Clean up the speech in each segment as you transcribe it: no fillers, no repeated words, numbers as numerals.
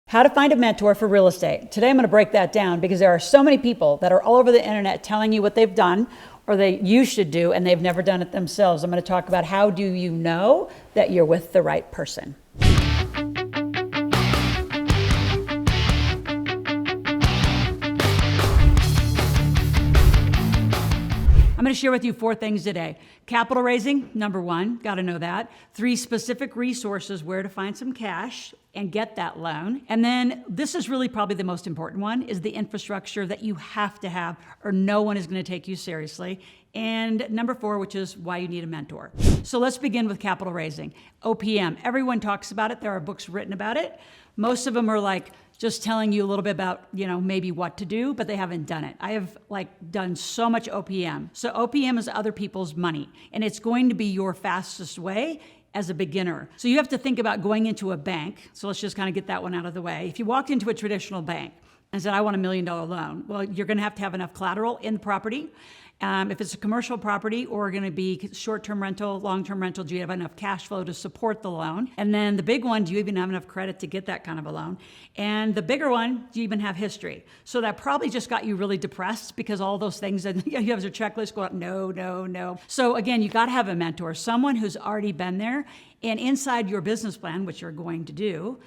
How to find a mentor for real estate. Today I'm going to break that down because there are so many people that are all over the internet telling you what they've done or you should do, and they've never done it themselves. I'm going to talk about how do you know that you're with the right person. I'm going to share with you 4 things today. Capital raising, number 1, got to know that. 3 specific resources where to find some cash and get that loan. And then this is really probably the most important one, is the infrastructure that you have to have or no one is going to take you seriously. And number 4, which is why you need a mentor. So let's begin with capital raising. OPM, everyone talks about it. There are books written about it. Most of them are like just telling you a little bit about, maybe what to do, but they haven't done it. I have done so much OPM. So OPM is other people's money, and it's going to be your fastest way as a beginner. So you have to think about going into a bank. So let's just kind of get that one out of the way. If you walked into a traditional bank and said, I want $1 million loan, well, you're going to have enough collateral in the property. If it's a commercial property or going to be short-term rental, long-term rental, do you have enough cash flow to support the loan? And then the big one, do you even have enough credit to get that kind of a loan? And the bigger one, do you even have history? So that probably just got you really depressed because all those things that you have as a checklist go out, no. So again, you got to have a mentor, someone who's already been there and inside your business plan, which you're going to do,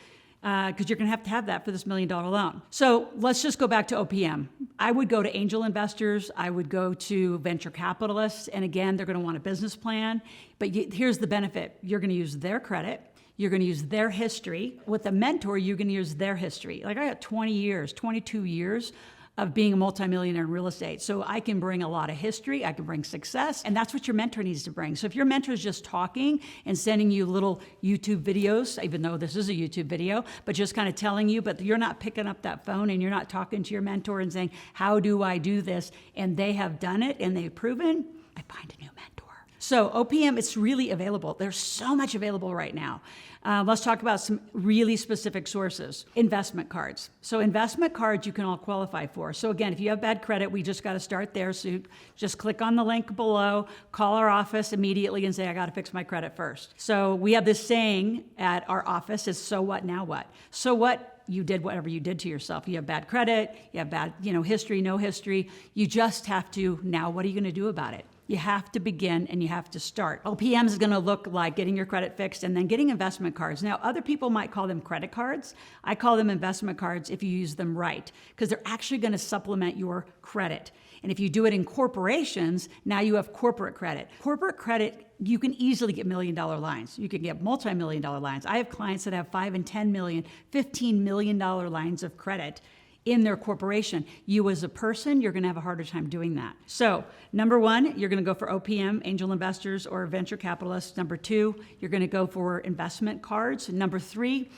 because you're going to have that for this $1 million loan. So let's just go back to OPM. I would go to angel investors. I would go to venture capitalists. And again, they're going to want a business plan. But here's the benefit. You're going to use their credit. You're going to use their history. With a mentor, you're going to use their history. I got 22 years of being a multimillionaire in real estate. So I can bring a lot of history, I can bring success, and that's what your mentor needs to bring. So if your mentor is just talking and sending you little YouTube videos, even though this is a YouTube video, but just kind of telling you, but you're not picking up that phone and you're not talking to your mentor and saying, how do I do this? And they have done it and they've proven, I find a new mentor. So OPM, it's really available. There's so much available right now. Let's talk about some really specific sources. Investment cards. So investment cards you can all qualify for. So again, if you have bad credit, we just got to start there. So you just click on the link below, call our office immediately and say, I got to fix my credit first. So we have this saying at our office is, so what, now what? So what? You did whatever you did to yourself. You have bad credit, you have bad, history, no history. You just have to, now what are you going to do about it? You have to begin and you have to start. OPM is going to look like getting your credit fixed and then getting investment cards. Now, other people might call them credit cards. I call them investment cards if you use them right, because they're actually going to supplement your credit. And if you do it in corporations, now you have corporate credit. Corporate credit, you can easily get $1 million lines. You can get multi-million-dollar lines. I have clients that have $5 and $10 million, $15 million lines of credit in their corporation. You as a person, you're going to have a harder time doing that. So number 1, you're going to go for OPM, angel investors or venture capitalists. Number 2, you're going to go for investment cards. Number 3,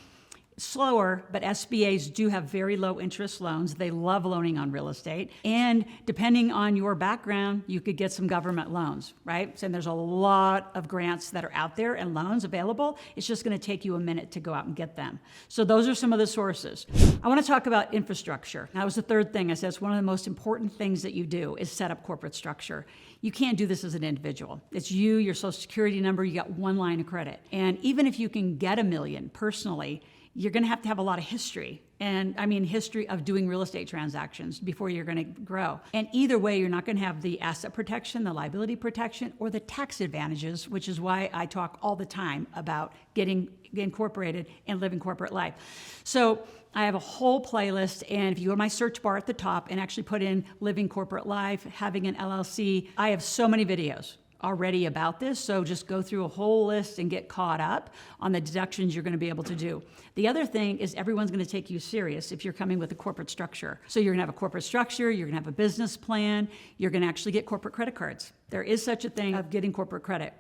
slower, but SBAs do have very low interest loans. They love loaning on real estate. And depending on your background, you could get some government loans, right? So there's a lot of grants that are out there and loans available. It's just going to take you a minute to go out and get them. So those are some of the sources. I want to talk about infrastructure. That was the 3rd thing. I said it's one of the most important things that you do is set up corporate structure. You can't do this as an individual. It's you, your social security number, you got one line of credit. And even if you can get $1 million personally, you're going to have a lot of history. And I mean, history of doing real estate transactions before you're going to grow. And either way, you're not going to have the asset protection, the liability protection, or the tax advantages, which is why I talk all the time about getting incorporated and living corporate life. So I have a whole playlist, and if you go to my search bar at the top and actually put in living corporate life, having an LLC, I have so many videos already about this, so just go through a whole list and get caught up on the deductions you're going to be able to do. The other thing is everyone's going to take you serious if you're coming with a corporate structure. So you're going to have a corporate structure, you're going to have a business plan, you're going to actually get corporate credit cards. There is such a thing of getting corporate credit.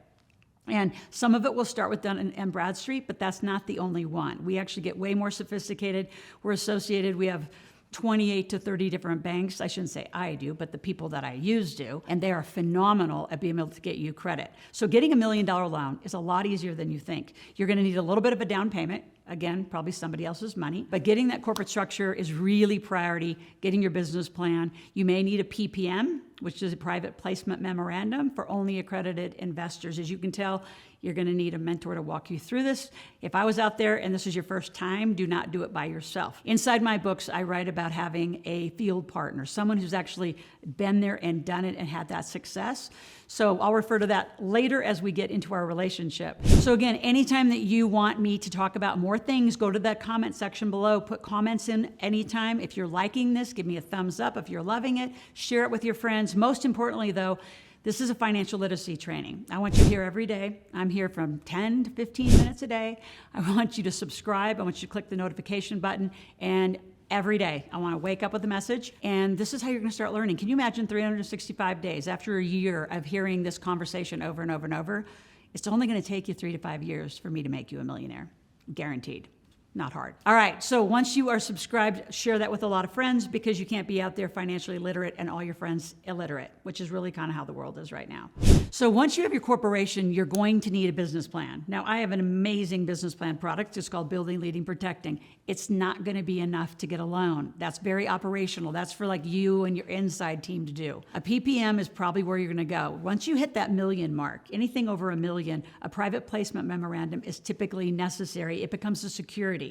And some of it will start with Dun & Bradstreet, but that's not the only one. We actually get way more sophisticated. We're associated, we have 28 to 30 different banks. I shouldn't say I do, but the people that I use do, and they are phenomenal at being able to get you credit. So getting $1 million loan is a lot easier than you think. You're going to need a little bit of a down payment. Again, probably somebody else's money. But getting that corporate structure is really priority, getting your business plan. You may need a PPM, which is a private placement memorandum for only accredited investors. As you can tell, you're going to need a mentor to walk you through this. If I was out there and this is your first time, do not do it by yourself. Inside my books, I write about having a field partner, someone who's actually been there and done it and had that success. So I'll refer to that later as we get into our relationship. So again, anytime that you want me to talk about more things, go to that comment section below, put comments in anytime. If you're liking this, give me a thumbs up. If you're loving it, share it with your friends. Most importantly though, this is a financial literacy training. I want you here every day. I'm here from 10 to 15 minutes a day. I want you to subscribe. I want you to click the notification button. And every day, I want to wake up with a message. And this is how you're going to start learning. Can you imagine 365 days after a year of hearing this conversation over and over and over? It's only going to take you 3 to 5 years for me to make you a millionaire. Guaranteed. Not hard. All right, so once you are subscribed, share that with a lot of friends because you can't be out there financially literate and all your friends illiterate, which is really kind of how the world is right now. So once you have your corporation, you're going to need a business plan. Now, I have an amazing business plan product. It's called Building, Leading, Protecting. It's not going to be enough to get a loan. That's very operational. That's for like you and your inside team to do. A PPM is probably where you're going to go. Once you hit that million mark, anything over $1 million, a private placement memorandum is typically necessary. It becomes a security.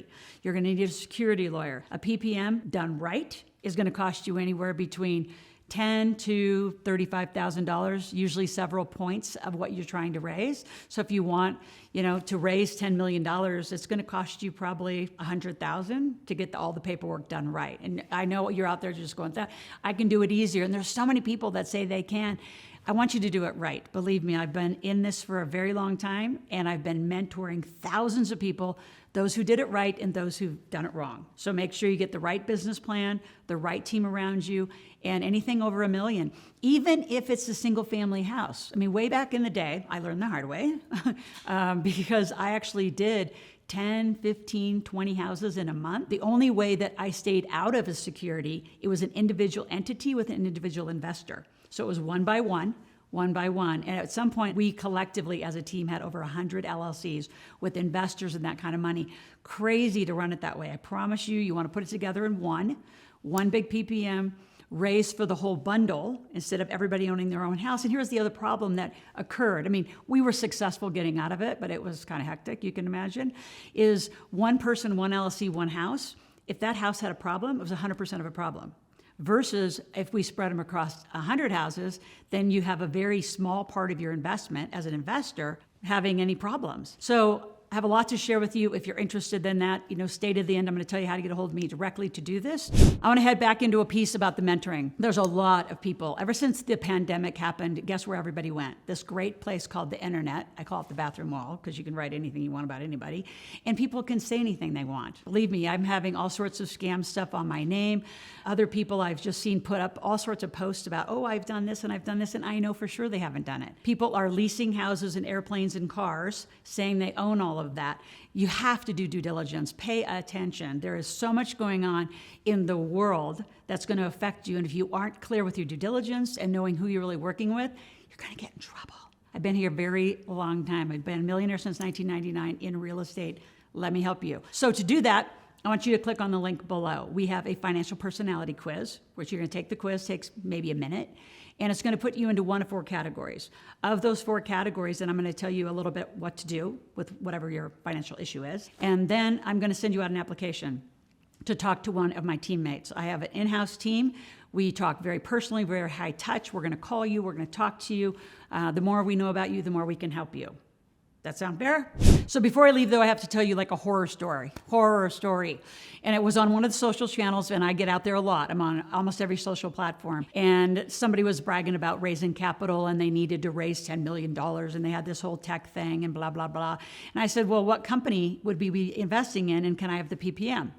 You're going to need a security lawyer. A PPM done right is going to cost you anywhere between $10,000 to $35,000, usually several points of what you're trying to raise. So if you want, to raise $10 million, it's going to cost you probably $100,000 to get all the paperwork done right. And I know you're out there just going, I can do it easier. And there's so many people that say they can. I want you to do it right. Believe me, I've been in this for a very long time, and I've been mentoring thousands of people, those who did it right and those who've done it wrong. So make sure you get the right business plan, the right team around you, and anything over $1 million, even if it's a single family house. I mean, way back in the day, I learned the hard way because I actually did 10, 15, 20 houses in a month. The only way that I stayed out of a security, it was an individual entity with an individual investor. So it was one by one. And at some point, we collectively as a team had over 100 LLCs with investors and that kind of money. Crazy to run it that way. I promise you, you want to put it together in one big PPM, raise for the whole bundle instead of everybody owning their own house. And here's the other problem that occurred. I mean, we were successful getting out of it, but it was kind of hectic, you can imagine, is one person, one LLC, one house. If that house had a problem, it was 100% of a problem. Versus if we spread them across 100 houses, then you have a very small part of your investment as an investor having any problems. So I have a lot to share with you. If you're interested in that, stay to the end. I'm going to tell you how to get a hold of me directly to do this. I want to head back into a piece about the mentoring. There's a lot of people. Ever since the pandemic happened, guess where everybody went? This great place called the internet. I call it the bathroom wall because you can write anything you want about anybody. And people can say anything they want. Believe me, I'm having all sorts of scam stuff on my name. Other people I've just seen put up all sorts of posts about, I've done this and I've done this, and I know for sure they haven't done it. People are leasing houses and airplanes and cars, saying they own all of that. You have to do due diligence. Pay attention. There is so much going on in the world that's going to affect you. And if you aren't clear with your due diligence and knowing who you're really working with, you're going to get in trouble. I've been here a very long time. I've been a millionaire since 1999 in real estate. Let me help you. So to do that, I want you to click on the link below. We have a financial personality quiz, which you're going to take the quiz, takes maybe a minute, and it's going to put you into one of 4 categories. Of those 4 categories, and I'm going to tell you a little bit what to do with whatever your financial issue is. And then I'm going to send you out an application to talk to one of my teammates. I have an in-house team. We talk very personally, very high touch. We're going to call you. We're going to talk to you. The more we know about you, the more we can help you. That sound fair? So before I leave, though, I have to tell you like a horror story. And it was on one of the social channels, and I get out there a lot. I'm on almost every social platform. And somebody was bragging about raising capital, and they needed to raise $10 million, and they had this whole tech thing and blah, blah, blah. And I said, well, what company would we be investing in, and can I have the PPM? And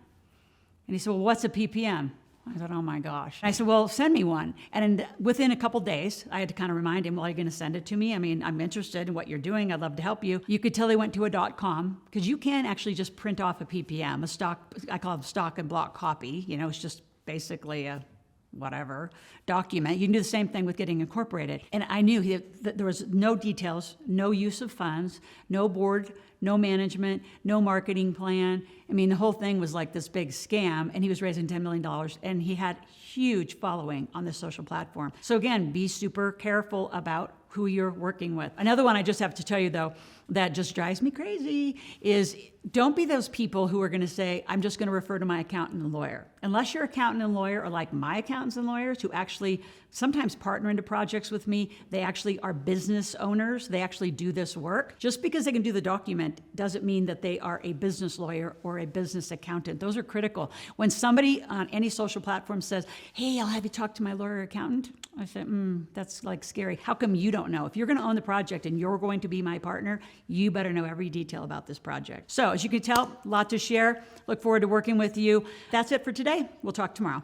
he said, well, what's a PPM? I said, oh my gosh. I said, well, send me one. And within a couple days, I had to kind of remind him, well, are you going to send it to me? I mean, I'm interested in what you're doing. I'd love to help you. You could tell they went to a .com because you can actually just print off a PPM, a stock, I call it stock and block copy. It's just basically a whatever document. You can do the same thing with getting incorporated. And I knew that there was no details, no use of funds, no board, no management, no marketing plan. I mean, the whole thing was like this big scam, and he was raising $10 million, and he had huge following on this social platform. So again, be super careful about who you're working with. Another one I just have to tell you, though, that just drives me crazy is don't be those people who are going to say, I'm just going to refer to my accountant and lawyer. Unless your accountant and lawyer are like my accountants and lawyers who actually sometimes partner into projects with me. They actually are business owners. They actually do this work. Just because they can do the document doesn't mean that they are a business lawyer or a business accountant. Those are critical. When somebody on any social platform says, hey, I'll have you talk to my lawyer or accountant, I say, that's like scary. How come you don't know? If you're going to own the project and you're going to be my partner, you better know every detail about this project. So as you can tell, a lot to share. Look forward to working with you. That's it for today. We'll talk tomorrow.